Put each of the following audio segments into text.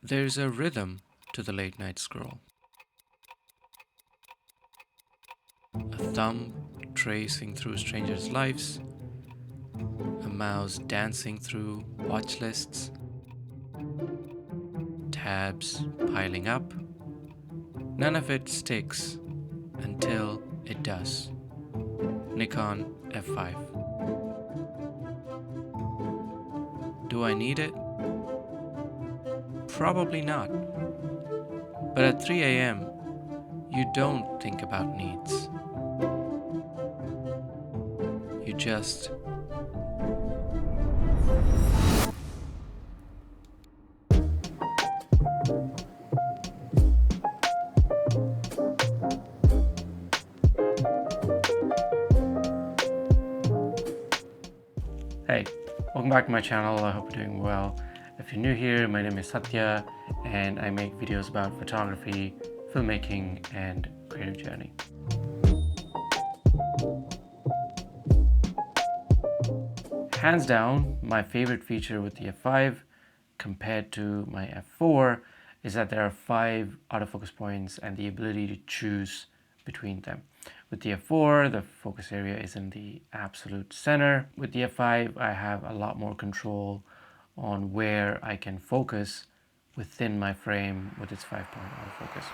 There's a rhythm to the late night scroll. A thumb tracing through strangers' lives, a mouse dancing through watch lists, tabs piling up. None of it sticks until it does. Nikon F5. Do I need it? Probably not. But at 3 a.m., you don't think about needs. You just Hey, welcome back to my channel. I hope you're doing well. If you're new here, my name is Sathya and I make videos about photography, filmmaking, and creative journey. Hands down, my favorite feature with the F5 compared to my F4 is that there are 5 autofocus points and the ability to choose between them. With the F4, the focus area is in the absolute center. With the F5, I have a lot more control on where I can focus within my frame with its 5-point autofocus.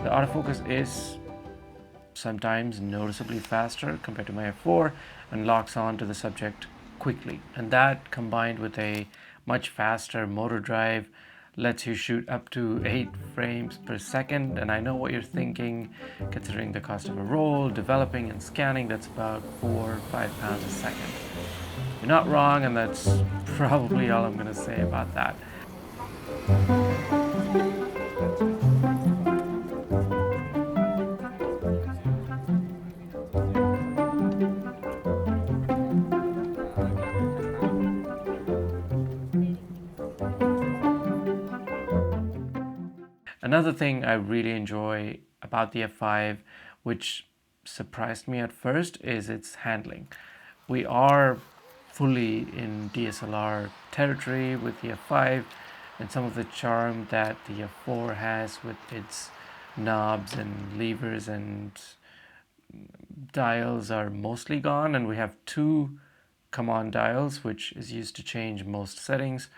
The autofocus is sometimes noticeably faster compared to my F4 and locks on to the subject quickly. And that, combined with a much faster motor drive, lets you shoot up to 8 frames per second. And I know what you're thinking, considering the cost of a roll, developing and scanning, that's about 4 or 5 pounds a second. You're not wrong, and that's probably all I'm going to say about that. Another thing I really enjoy about the F5, which surprised me at first, is its handling. We are fully in DSLR territory with the F5, and some of the charm that the F4 has with its knobs and levers and dials are mostly gone, and we have 2 command dials, which is used to change most settings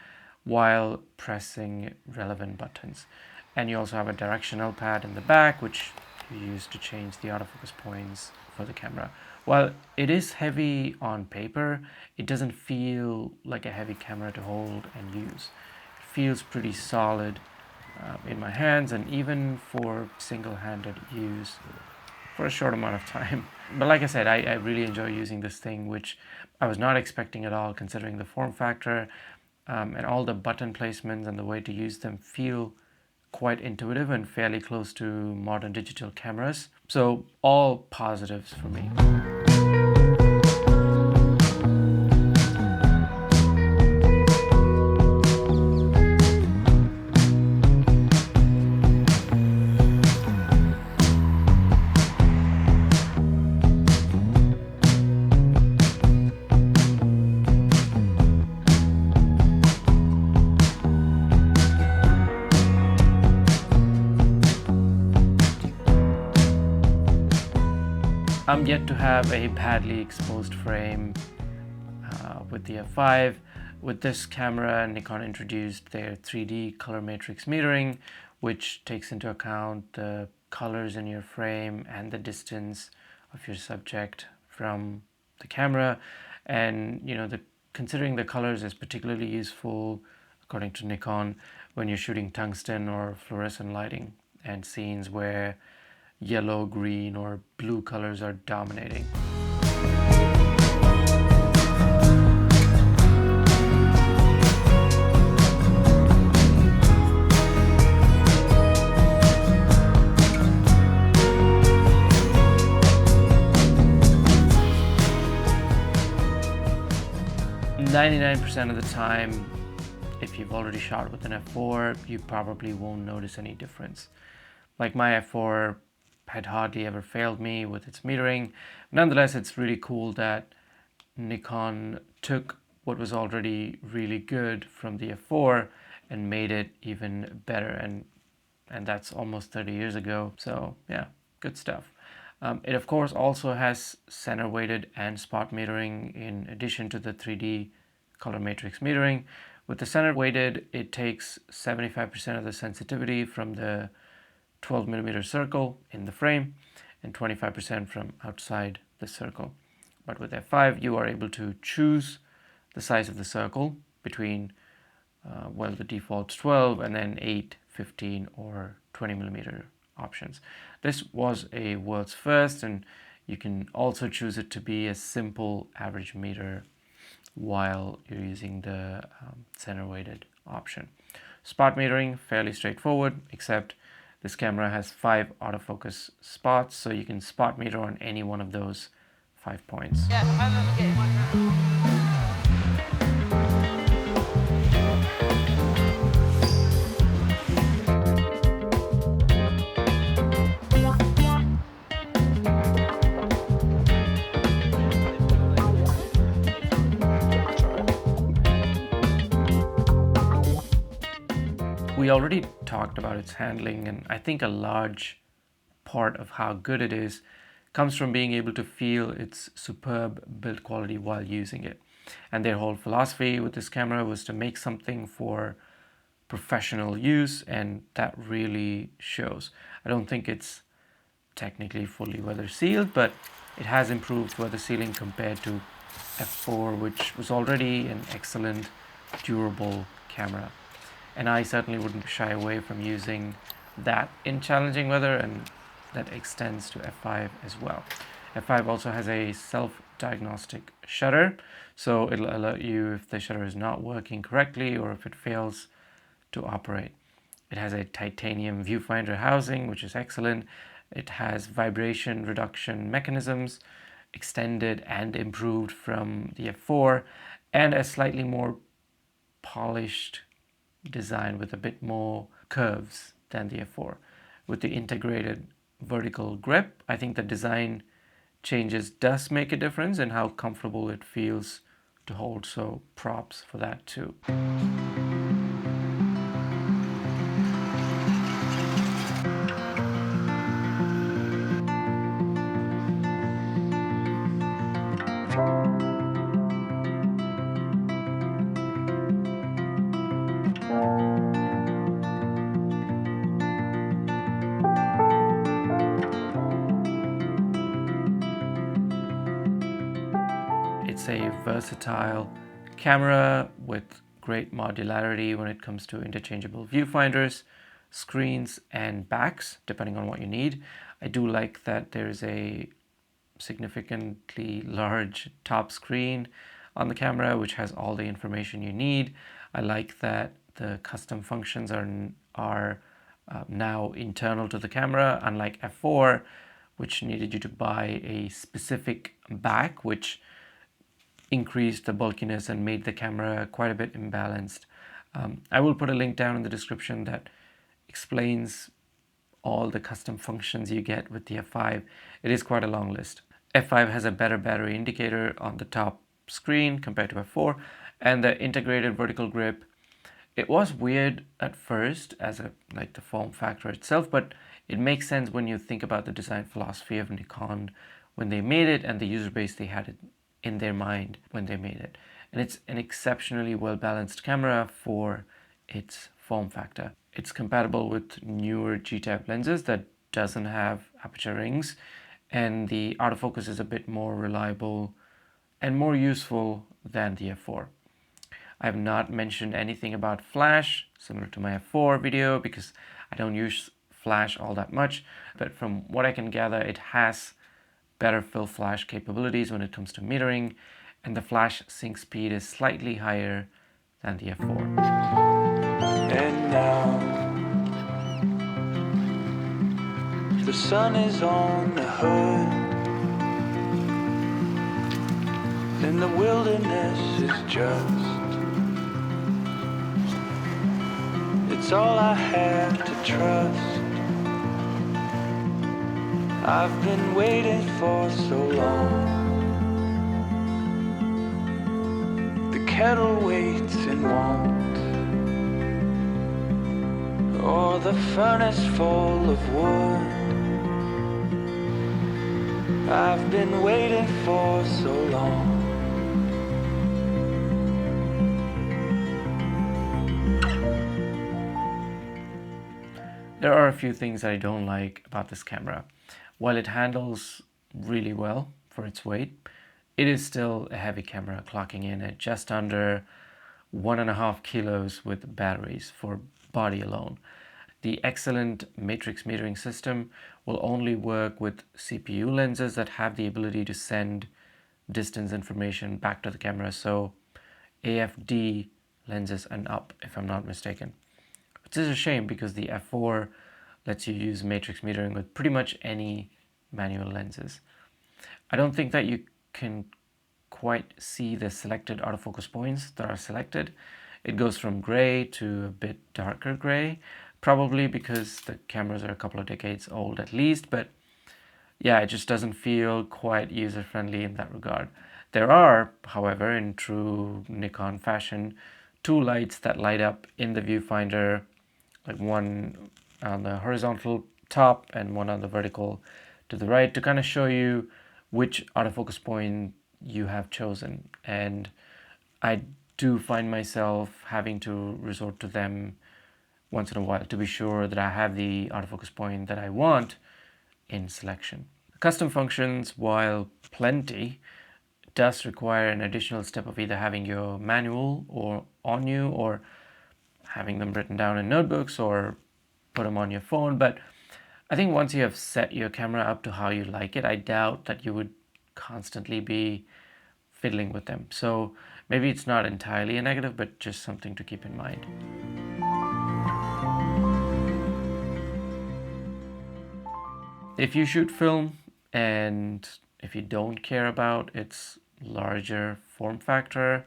while pressing relevant buttons. And you also have a directional pad in the back, which you use to change the autofocus points for the camera. While it is heavy on paper, it doesn't feel like a heavy camera to hold and use. It feels pretty solid in my hands, and even for single-handed use for a short amount of time. But like I said, I really enjoy using this thing, which I was not expecting at all, considering the form factor, and all the button placements and the way to use them feel quite intuitive and fairly close to modern digital cameras. So all positives for me. I'm yet to have a badly exposed frame with the F5. With this camera, Nikon introduced their 3D color matrix metering, which takes into account the colors in your frame and the distance of your subject from the camera. And considering the colors is particularly useful, according to Nikon, when you're shooting tungsten or fluorescent lighting and scenes where yellow, green, or blue colors are dominating. 99% of the time, if you've already shot with an f4, you probably won't notice any difference. Like my f4 had hardly ever failed me with its metering. Nonetheless, it's really cool that Nikon took what was already really good from the f4 and made it even better, and that's almost 30 years ago. So yeah, good stuff. It of course also has center weighted and spot metering in addition to the 3D color matrix metering. With the center weighted, it takes 75% of the sensitivity from the 12mm circle in the frame and 25% from outside the circle. But with f5, you are able to choose the size of the circle between well, the default 12 and then 8, 15 or 20mm options. This was a world's first, and you can also choose it to be a simple average meter while you're using the center weighted option. Spot metering, fairly straightforward, except this camera has 5 autofocus spots, so you can spot meter on any one of those 5 points. Yeah, I remember getting one now. We already talked about its handling, and I think a large part of how good it is comes from being able to feel its superb build quality while using it. And their whole philosophy with this camera was to make something for professional use, and that really shows. I don't think it's technically fully weather sealed, but it has improved weather sealing compared to f4, which was already an excellent, durable camera. And I certainly wouldn't shy away from using that in challenging weather, and that extends to f5 as well. f5 also has a self-diagnostic shutter, so it'll alert you if the shutter is not working correctly or if it fails to operate. It has a titanium viewfinder housing, which is excellent. It has vibration reduction mechanisms, extended and improved from the f4, and a slightly more polished design with a bit more curves than the f4. With the integrated vertical grip, I think the design changes does make a difference in how comfortable it feels to hold, so props for that too. It's a versatile camera with great modularity when it comes to interchangeable viewfinders, screens and backs, depending on what you need. I do like that there's a significantly large top screen on the camera, which has all the information you need. I like that the custom functions are now internal to the camera, unlike f4, which needed you to buy a specific back, which increased the bulkiness and made the camera quite a bit imbalanced. I will put a link down in the description that explains all the custom functions you get with the f5. It is quite a long list. f5 has a better battery indicator on the top screen compared to f4, and the integrated vertical grip. It was weird at first as like the form factor itself, but it makes sense when you think about the design philosophy of Nikon when they made it and the user base they had it in their mind when they made it. And it's an exceptionally well-balanced camera for its form factor. It's compatible with newer G-type lenses that doesn't have aperture rings, and the autofocus is a bit more reliable and more useful than the f4. I have not mentioned anything about flash, similar to my f4 video, because I don't use flash all that much, but from what I can gather, it has better fill flash capabilities when it comes to metering, and the flash sync speed is slightly higher than the f4. And now the sun is on the hood, then the wilderness is just. It's all I have to trust. I've been waiting for so long. The kettle waits and won't, or the furnace full of wood. I've been waiting for so long. There are a few things I don't like about this camera. While it handles really well for its weight, it is still a heavy camera, clocking in at just under 1.5 kilos with batteries for body alone. The excellent matrix metering system will only work with CPU lenses that have the ability to send distance information back to the camera, so AFD lenses and up, if I'm not mistaken. Which is a shame because the F4 lets you use matrix metering with pretty much any manual lenses. I don't think that you can quite see the selected autofocus points that are selected. It goes from gray to a bit darker gray, probably because the cameras are a couple of decades old at least, but yeah, it just doesn't feel quite user-friendly in that regard. There are, however, in true Nikon fashion, two lights that light up in the viewfinder, like one on the horizontal top and one on the vertical to the right, to kind of show you which autofocus point you have chosen. And I do find myself having to resort to them once in a while to be sure that I have the autofocus point that I want in selection. Custom functions, while plenty, does require an additional step of either having your manual or on you, or having them written down in notebooks, or put them on your phone. But I think once you have set your camera up to how you like it, I doubt that you would constantly be fiddling with them. So maybe it's not entirely a negative, but just something to keep in mind. If you shoot film and if you don't care about its larger form factor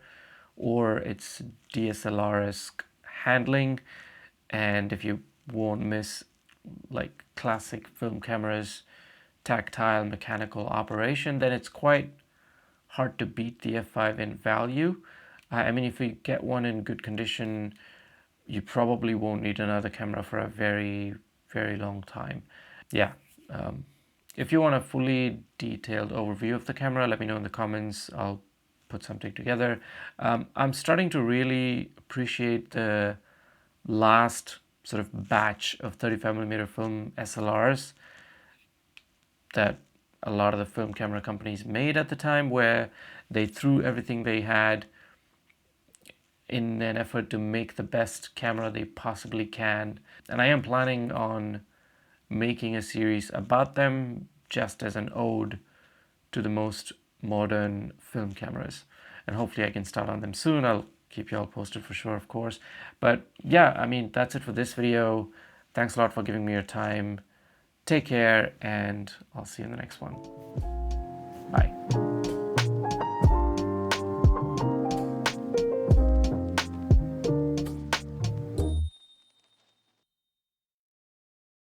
or its DSLR-esque handling, and if you won't miss like classic film cameras, tactile mechanical operation, then it's quite hard to beat the F5 in value. I mean, if you get one in good condition, you probably won't need another camera for a very, very long time. Yeah. If you want a fully detailed overview of the camera, let me know in the comments. I'll put something together. I'm starting to really appreciate the last sort of batch of 35mm film SLRs that a lot of the film camera companies made at the time, where they threw everything they had in an effort to make the best camera they possibly can. And I am planning on making a series about them just as an ode to the most modern film cameras. And hopefully I can start on them soon. I'll keep you all posted for sure, of course. But yeah, I mean, that's it for this video. Thanks a lot for giving me your time. Take care, and I'll see you in the next one. Bye.